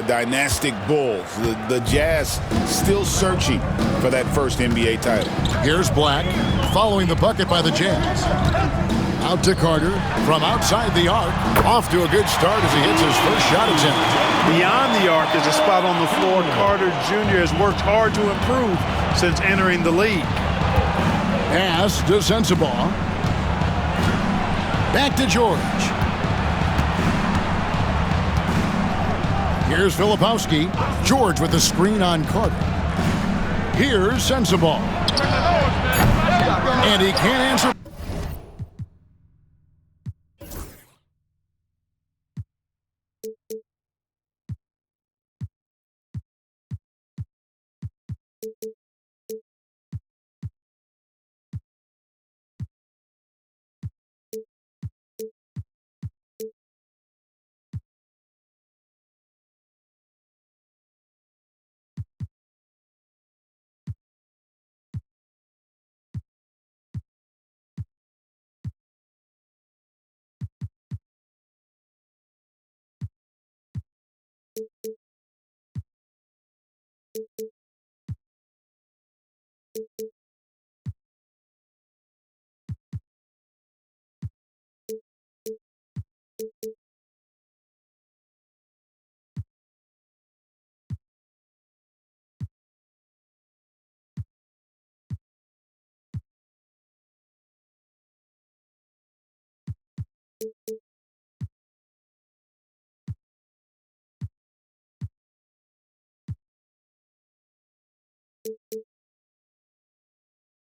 dynastic Bulls. The Jazz still searching for that first NBA title. Here's Black, following the bucket by the Jazz. Out to Carter from outside the arc. Off to a good start as he hits his first shot attempt. Beyond the arc is a spot on the floor. Carter Jr. has worked hard to improve since entering the league. Pass to Sensabaugh. Back to George. Here's Filipowski. George with the screen on Carter. Here's Sensabaugh. And he can't answer.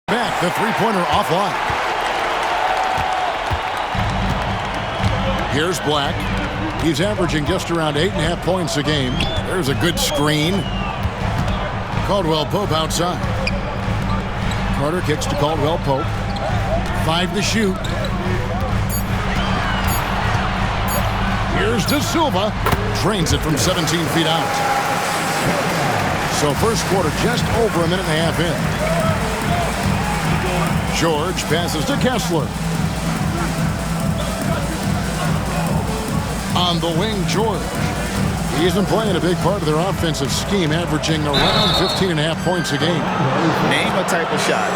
Back, the three-pointer offline. Here's Black. He's averaging just around 8.5 points a game. There's a good screen. Caldwell Pope outside. Carter kicks to Caldwell Pope. 5 to shoot. Here's De Silva. Drains it from 17 feet out. So first quarter just over a minute and a half in. George passes to Kessler. On the wing, George. He isn't playing a big part of their offensive scheme, averaging around 15.5 points a game. Name a type of shot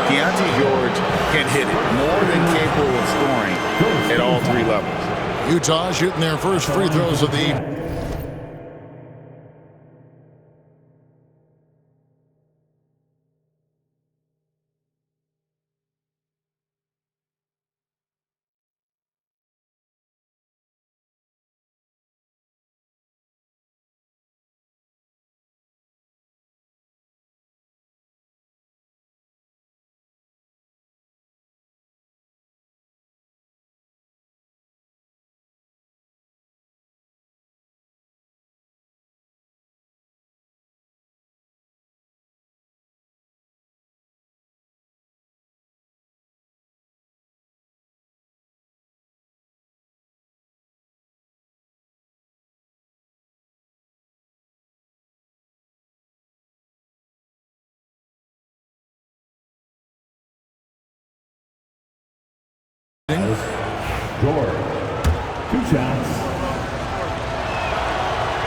Keontae George can hit it. More than capable of scoring at all three levels. Utah shooting their first free throws of the evening. George, 2 shots.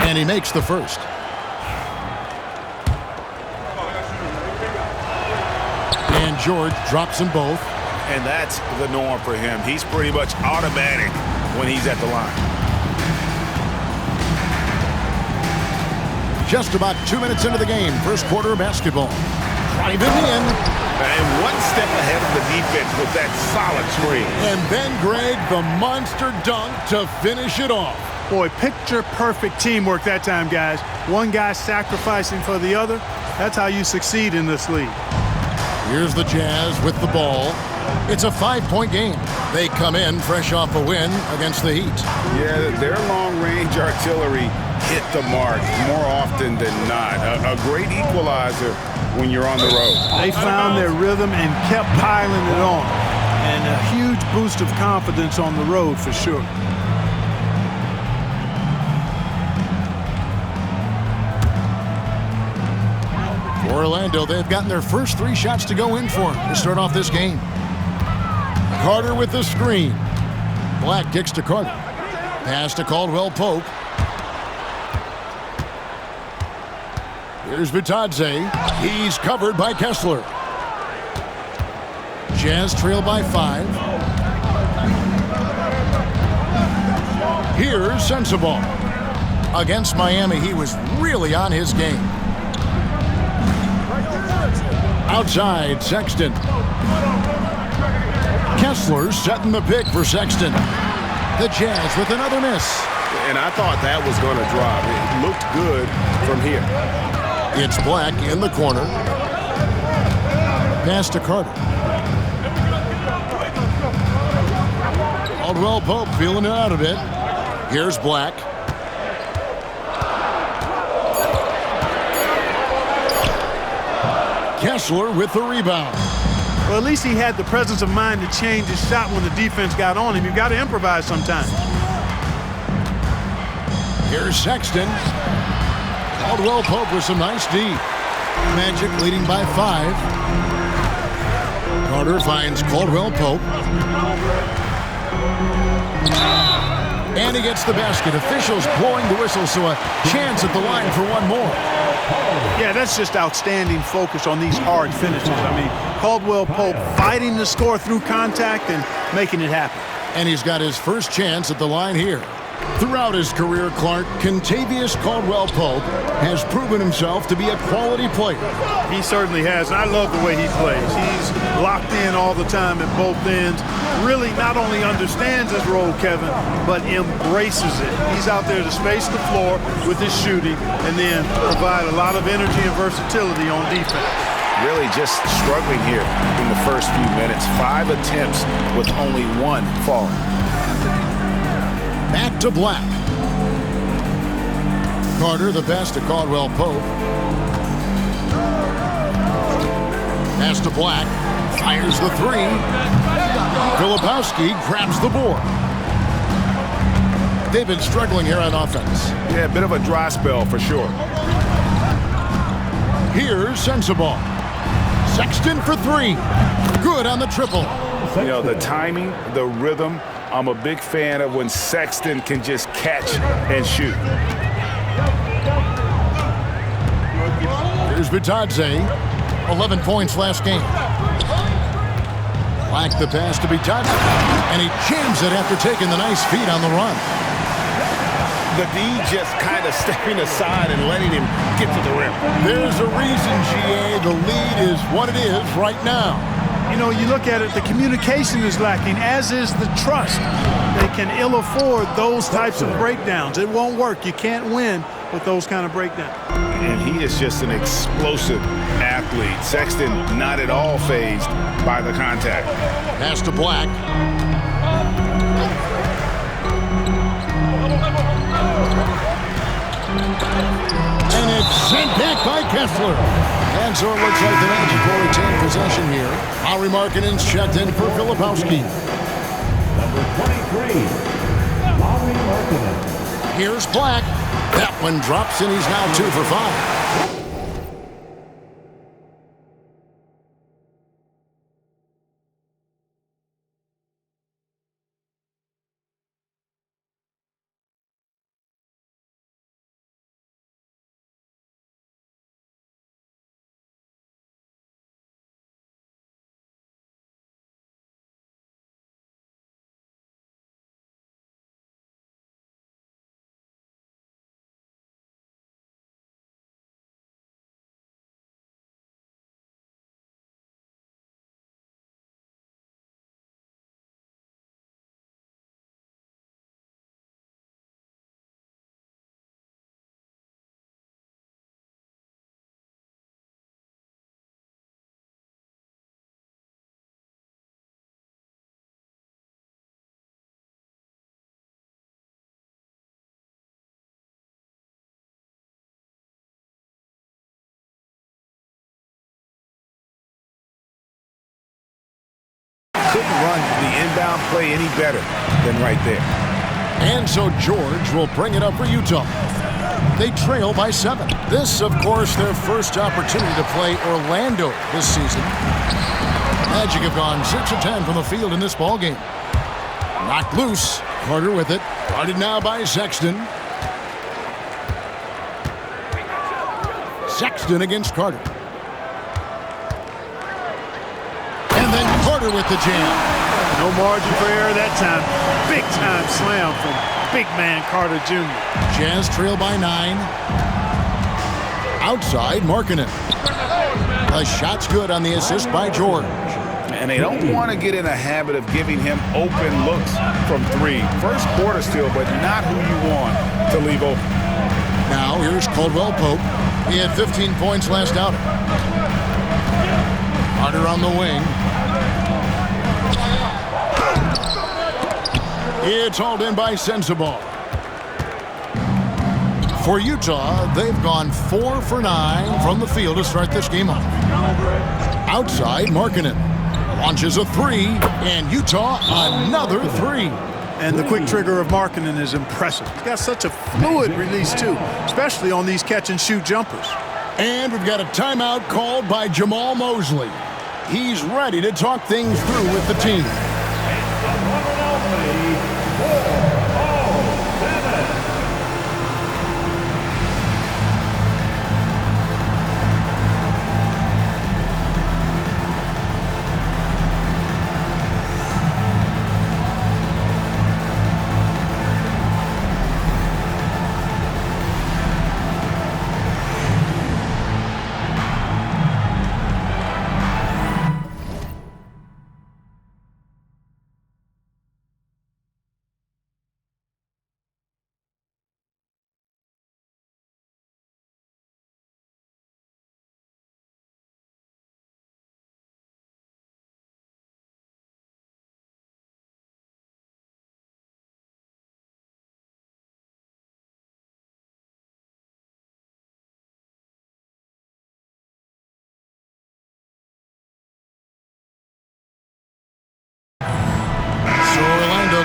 And he makes the first. And George drops them both. And that's the norm for him. He's pretty much automatic when he's at the line. Just about 2 minutes into the game, first quarter of basketball. Driving in. And one step ahead of the defense with that solid screen. And then Greg, the monster dunk to finish it off. Boy, picture-perfect teamwork that time, guys. One guy sacrificing for the other. That's how you succeed in this league. Here's the Jazz with the ball. It's a 5-point game. They come in fresh off a win against the Heat. Yeah, their long-range artillery hit the mark more often than not. A great equalizer when you're on the road. They found their rhythm and kept piling it on. And a huge boost of confidence on the road for sure. For Orlando, they've gotten their first 3 shots to go in for to start off this game. Carter with the screen. Black kicks to Carter. Pass to Caldwell Pope. Here's Vitadze. He's covered by Kessler. Jazz trail by 5. Here's Sensabaugh. Against Miami, he was really on his game. Outside, Sexton. Kessler setting the pick for Sexton. The Jazz with another miss. And I thought that was going to drop. It looked good from here. It's Black in the corner. Pass to Carter. Caldwell Pope feeling it out a bit. Here's Black. Kessler with the rebound. Well, at least he had the presence of mind to change his shot when the defense got on him. You've got to improvise sometimes. Here's Sexton. Caldwell Pope with some nice D. Magic leading by 5. Carter finds Caldwell Pope. And he gets the basket. Officials blowing the whistle, so a chance at the line for one more. Yeah, that's just outstanding focus on these hard finishes. I mean, Caldwell Pope fighting to score through contact and making it happen. And he's got his first chance at the line here. Throughout his career, Clark, Kentavious Caldwell Pope has proven himself to be a quality player. He certainly has, and I love the way he plays. He's locked in all the time at both ends. Really not only understands his role, Kevin, but embraces it. He's out there to space the floor with his shooting and then provide a lot of energy and versatility on defense. Really just struggling here in the first few minutes. 5 attempts with only 1 falling. Back to Black. Carter, the pass to Caldwell Pope. Pass to Black. Fires the 3. Filipowski grabs the board. They've been struggling here on offense. Yeah, a bit of a dry spell for sure. Here's Sensabaugh. Sexton for 3. Good on the triple. You know, the timing, the rhythm, I'm a big fan of when Sexton can just catch and shoot. Here's Vitadze. 11 points last game. Black the pass to Vitadze. And he jams it after taking the nice feed on the run. The D just kind of stepping aside and letting him get to the rim. There's a reason, GA. The lead is what it is right now. You know, you look at it, the communication is lacking, as is the trust. They can ill afford those types of breakdowns. It won't work. You can't win with those kind of breakdowns. And he is just an explosive athlete. Sexton not at all fazed by the contact. Pass to Black. And it's sent back by Kessler. And so it looks like the Magic will retain possession here. Lauri Markkanen's checked in for Filipowski. Number 23, Lauri Markkanen. Here's Black. That one drops, and he's now 2 for 5. Couldn't run the inbound play any better than right there. And so George will bring it up for Utah. They trail by 7. This, of course, their first opportunity to play Orlando this season. Magic have gone 6 of 10 from the field in this ballgame. Knocked loose. Carter with it. Guarded now by Sexton. Sexton against Carter. And then Carter with the jam. No margin for error that time. Big time slam from big man Carter Jr. Jazz trail by 9. Outside, Markkanen. The shot's good on the assist by George. And they don't want to get in a habit of giving him open looks from 3. First quarter still, but not who you want to leave open. Now here's Caldwell Pope. He had 15 points last outing. Carter on the wing. It's hauled in by Sensabaugh. For Utah, they've gone 4 for 9 from the field to start this game off. Outside, Markkanen launches a 3, and Utah another 3. And the quick trigger of Markkanen is impressive. He's got such a fluid release, too, especially on these catch-and-shoot jumpers. And we've got a timeout called by Jamal Mosley. He's ready to talk things through with the team.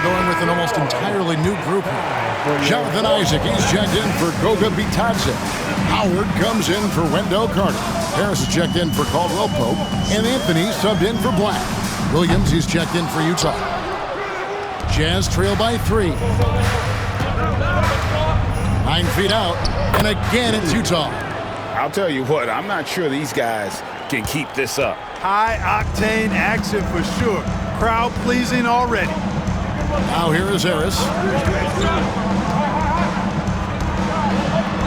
Going with an almost entirely new group here. Jonathan Isaac, he's checked in for Goga Bitadze. Howard comes in for Wendell Carter. Harris is checked in for Caldwell Pope. And Anthony subbed in for Black. Williams, he's checked in for Utah. Jazz trail by 3. 9 feet out. And again, it's Utah. I'll tell you what, I'm not sure these guys can keep this up. High-octane action for sure. Crowd pleasing already. Now here is Harris.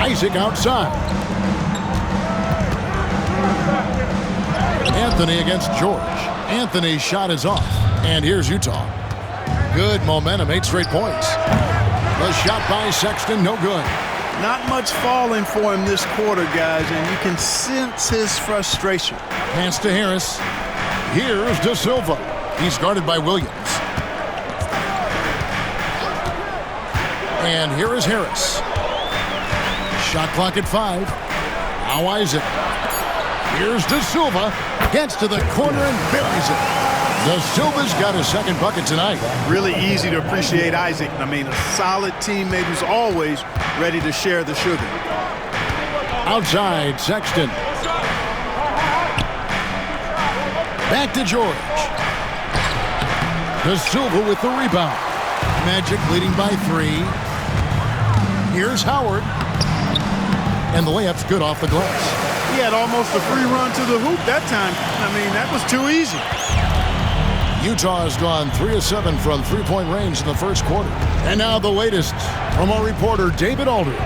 Isaac outside. Anthony against George. Anthony's shot is off. And here's Utah. Good momentum, 8 straight points. The shot by Sexton, no good. Not much falling for him this quarter, guys, and you can sense his frustration. Pass to Harris. Here's De Silva. He's guarded by Williams. And here is Harris. Shot clock at 5. Now Isaac. Here's De Silva. Gets to the corner and buries it. De Silva's got his second bucket tonight. Really easy to appreciate Isaac. I mean, a solid teammate who's always ready to share the sugar. Outside, Sexton. Back to George. De Silva with the rebound. Magic leading by 3. Here's Howard. And the layup's good off the glass. He had almost a free run to the hoop that time. I mean, that was too easy. Utah has gone 3 of 7 from three-point range in the first quarter. And now the latest from our reporter, David Aldridge.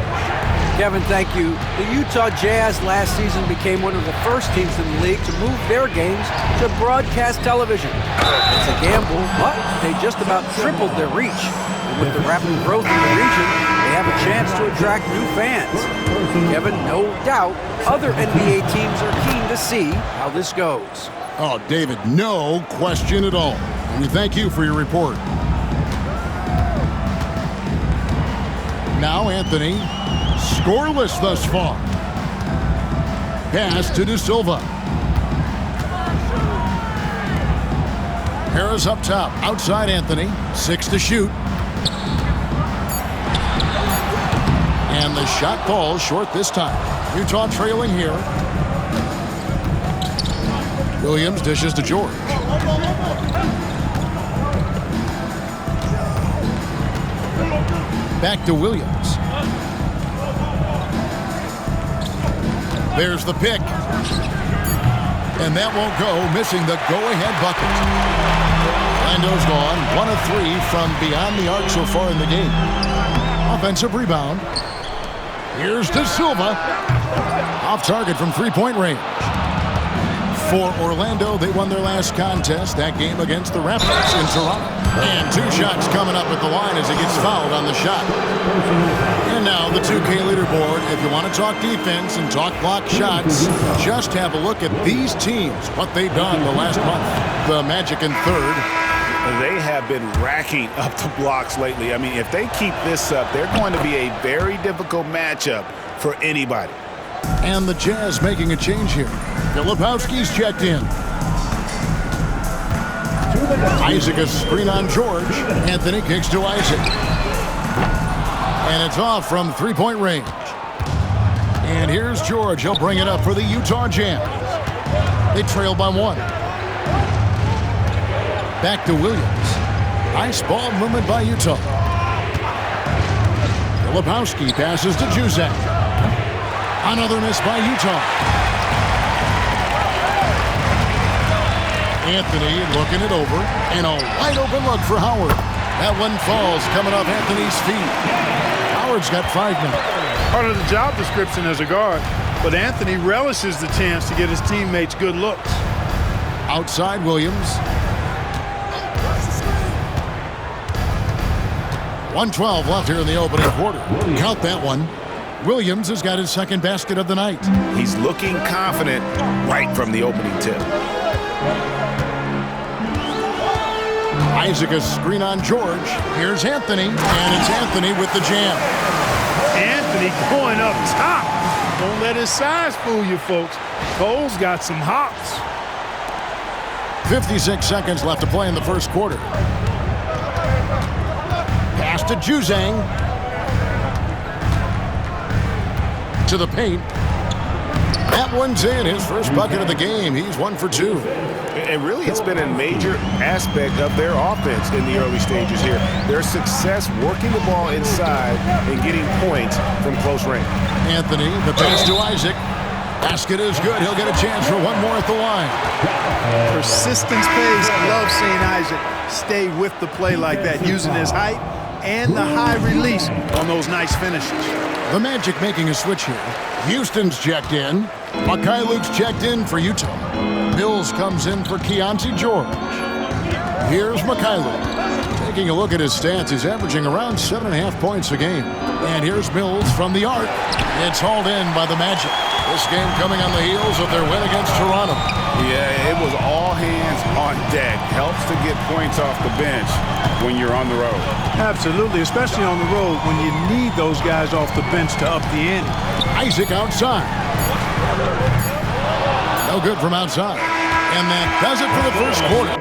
Kevin, thank you. The Utah Jazz last season became one of the first teams in the league to move their games to broadcast television. It's a gamble, but they just about tripled their reach. And with the rapid growth in the region, they have a chance to attract new fans. Kevin, no doubt, other NBA teams are keen to see how this goes. Oh, David, no question at all. And we thank you for your report. Now Anthony, scoreless thus far. Pass to De Silva. Harris up top, outside Anthony, 6 to shoot. And the shot falls short this time. Utah trailing here. Williams dishes to George. Back to Williams. There's the pick. And that won't go, missing the go-ahead bucket. Orlando's gone 1 of 3 from beyond the arc so far in the game. Offensive rebound. Here's De Silva. Off target from three-point range. For Orlando, they won their last contest, that game against the Raptors in Toronto. And 2 shots coming up at the line as he gets fouled on the shot. And now the 2K leaderboard. If you want to talk defense and talk block shots, just have a look at these teams, what they've done the last month. The Magic in third. They have been racking up the blocks lately. I mean, if they keep this up, they're going to be a very difficult matchup for anybody. And the Jazz making a change here. Filipowski's checked in. Isaac a screen on George. Anthony kicks to Isaac. And it's off from three-point range. And here's George. He'll bring it up for the Utah Jazz. They trail by 1. Back to Williams. Nice ball movement by Utah. Filipowski passes to Juzak. Another miss by Utah. Anthony looking it over. And a wide open look for Howard. That one falls coming off Anthony's feet. Howard's got 5 minutes. Part of the job description as a guard, but Anthony relishes the chance to get his teammates good looks. Outside Williams. 1:12 left here in the opening quarter. Count that one. Williams has got his second basket of the night. He's looking confident right from the opening tip. Isaac a screen on George. Here's Anthony, and it's Anthony with the jam. Anthony going up top. Don't let his size fool you, folks. Cole's got some hops. 56 seconds left to play in the first quarter. Pass to Juzang. To the paint. That one's in. His first bucket of the game. He's 1 for 2. And really, it's been a major aspect of their offense in the early stages here. Their success working the ball inside and getting points from close range. Anthony, the pass to Isaac. Basket is good. He'll get a chance for one more at the line. Persistence pays. I love seeing Isaac stay with the play like that, using his height and the high release on those nice finishes. The Magic making a switch here. Houston's checked in. Luke's checked in for Utah. Mills comes in for Keontae George. Here's Luke. Taking a look at his stats, he's averaging around 7.5 points a game. And here's Mills from the arc. It's hauled in by the Magic. This game coming on the heels of their win against Toronto. Yeah, it was all hands on deck. Helps to get points off the bench when you're on the road. Absolutely, especially on the road when you need those guys off the bench to up the ante. Isaac outside. No good from outside. And that does it for the first quarter.